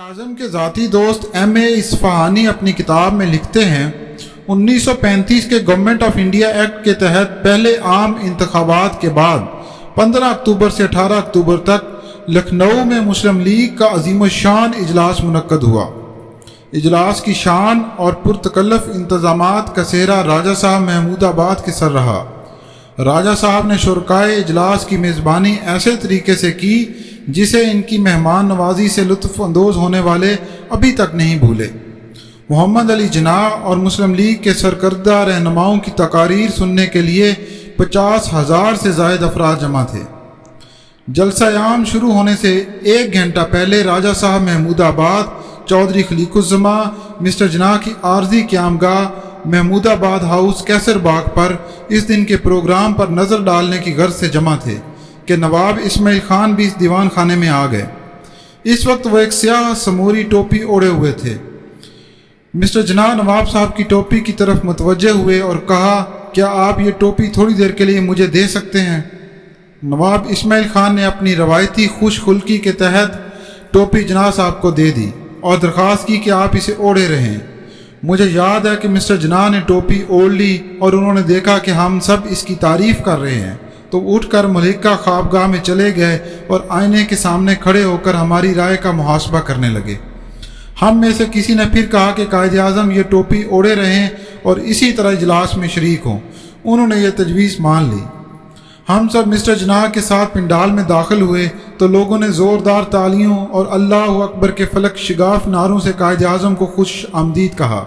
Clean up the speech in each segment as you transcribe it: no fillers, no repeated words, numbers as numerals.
اعظم کے ذاتی دوست ایم اے اصفہانی اپنی کتاب میں لکھتے ہیں 1935 کے گورنمنٹ آف انڈیا ایکٹ کے تحت پہلے عام انتخابات کے بعد 15 اکتوبر سے 18 اکتوبر تک لکھنؤ میں مسلم لیگ کا عظیم الشان اجلاس منعقد ہوا۔ اجلاس کی شان اور پرتکلف انتظامات کا سہرا راجہ صاحب محمود آباد کے سر رہا۔ راجہ صاحب نے شرکائے اجلاس کی میزبانی ایسے طریقے سے کی جسے ان کی مہمان نوازی سے لطف اندوز ہونے والے ابھی تک نہیں بھولے۔ محمد علی جناح اور مسلم لیگ کے سرکردہ رہنماؤں کی تقاریر سننے کے لیے 50,000 سے زائد افراد جمع تھے۔ جلسہ عام شروع ہونے سے 1 گھنٹہ پہلے راجہ صاحب محمود آباد، چودھری خلیق الزماں، مسٹر جناح کی عارضی قیامگاہ محمود آباد ہاؤس کیسر باغ پر اس دن کے پروگرام پر نظر ڈالنے کی غرض سے جمع تھے کہ نواب اسماعیل خان بھی اس دیوان خانے میں آ گئے۔ اس وقت وہ ایک سیاہ سموری ٹوپی اوڑے ہوئے تھے۔ مسٹر جناح نواب صاحب کی ٹوپی کی طرف متوجہ ہوئے اور کہا، کیا آپ یہ ٹوپی تھوڑی دیر کے لیے مجھے دے سکتے ہیں؟ نواب اسماعیل خان نے اپنی روایتی خوش خلقی کے تحت ٹوپی جناح صاحب کو دے دی اور درخواست کی کہ آپ اسے اوڑھے رہیں۔ مجھے یاد ہے کہ مسٹر جناح نے ٹوپی اوڑھ لی اور انہوں نے دیکھا کہ ہم سب اس کی تعریف کر رہے ہیں تو اٹھ کر ملکہ خوابگاہ میں چلے گئے اور آئینے کے سامنے کھڑے ہو کر ہماری رائے کا محاسبہ کرنے لگے۔ ہم میں سے کسی نے پھر کہا کہ قائد اعظم یہ ٹوپی اوڑھے رہیں اور اسی طرح اجلاس میں شریک ہوں۔ انہوں نے یہ تجویز مان لی۔ ہم سب مسٹر جناح کے ساتھ پنڈال میں داخل ہوئے تو لوگوں نے زوردار تالیوں اور اللہ اکبر کے فلک شگاف نعروں سے قائد اعظم کو خوش آمدید کہا۔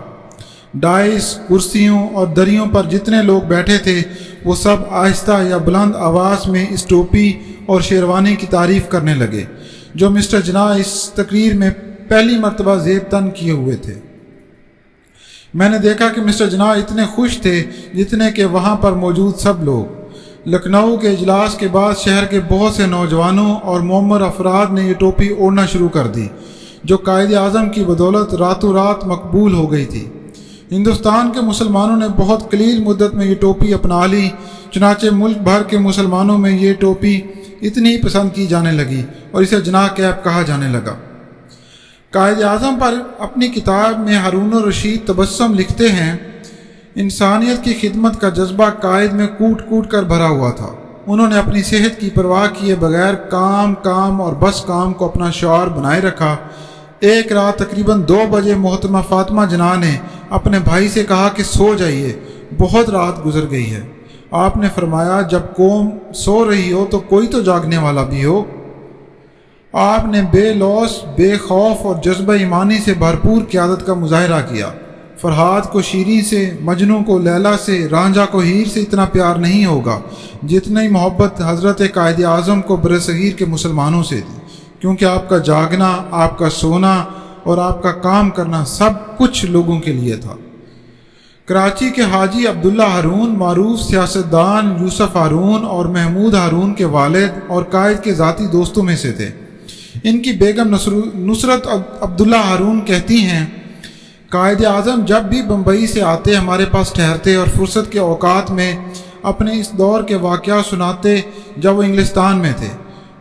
ڈائس، کرسیوں اور دریوں پر جتنے لوگ بیٹھے تھے وہ سب آہستہ یا بلند آواز میں اس ٹوپی اور شیروانی کی تعریف کرنے لگے جو مسٹر جناح اس تقریر میں پہلی مرتبہ زیب تن کیے ہوئے تھے۔ میں نے دیکھا کہ مسٹر جناح اتنے خوش تھے جتنے کہ وہاں پر موجود سب لوگ۔ لکھنؤ کے اجلاس کے بعد شہر کے بہت سے نوجوانوں اور معمر افراد نے یہ ٹوپی اوڑھنا شروع کر دی جو قائد اعظم کی بدولت راتوں رات مقبول ہو گئی تھی۔ ہندوستان کے مسلمانوں نے بہت قلیل مدت میں یہ ٹوپی اپنا لی، چنانچہ ملک بھر کے مسلمانوں میں یہ ٹوپی اتنی پسند کی جانے لگی اور اسے جناح کیپ کہا جانے لگا۔ قائد اعظم پر اپنی کتاب میں ہارون الرشید تبسم لکھتے ہیں، انسانیت کی خدمت کا جذبہ قائد میں کوٹ کوٹ کر بھرا ہوا تھا۔ انہوں نے اپنی صحت کی پرواہ کیے بغیر کام اور بس کام کو اپنا شعار بنائے رکھا۔ ایک رات تقریباً 2 بجے محترمہ فاطمہ جناح نے اپنے بھائی سے کہا کہ سو جائیے، بہت رات گزر گئی ہے۔ آپ نے فرمایا، جب قوم سو رہی ہو تو کوئی تو جاگنے والا بھی ہو۔ آپ نے بے لوث، بے خوف اور جذبہ ایمانی سے بھرپور قیادت کا مظاہرہ کیا۔ فرحاد کو شیریں سے، مجنوں کو لیلا سے، رانجھا کو ہیر سے اتنا پیار نہیں ہوگا جتنی محبت حضرت قائد اعظم کو برصغیر کے مسلمانوں سے تھی، کیونکہ آپ کا جاگنا، آپ کا سونا اور آپ کا کام کرنا سب کچھ لوگوں کے لیے تھا۔ کراچی کے حاجی عبداللہ ہارون معروف سیاستدان یوسف ہارون اور محمود ہارون کے والد اور قائد کے ذاتی دوستوں میں سے تھے۔ ان کی بیگم نصرت عبداللہ ہارون کہتی ہیں، قائد اعظم جب بھی بمبئی سے آتے ہمارے پاس ٹھہرتے اور فرصت کے اوقات میں اپنے اس دور کے واقعہ سناتے جب وہ انگلستان میں تھے۔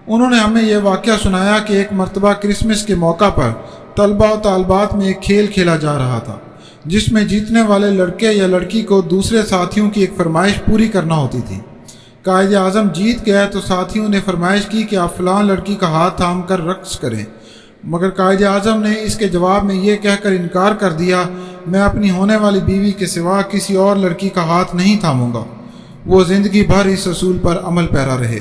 انہوں نے ہمیں یہ واقعہ سنایا کہ ایک مرتبہ کرسمس کے موقع پر طلبہ و طالبات میں ایک کھیل کھیلا جا رہا تھا جس میں جیتنے والے لڑکے یا لڑکی کو دوسرے ساتھیوں کی ایک فرمائش پوری کرنا ہوتی تھی۔ قائد اعظم جیت گئے تو ساتھیوں نے فرمائش کی کہ آپ فلاں لڑکی کا ہاتھ تھام کر رقص کریں، مگر قائد اعظم نے اس کے جواب میں یہ کہہ کر انکار کر دیا، میں اپنی ہونے والی بیوی کے سوا کسی اور لڑکی کا ہاتھ نہیں تھاموں گا۔ وہ زندگی بھر اس اصول پر عمل پیرا رہے۔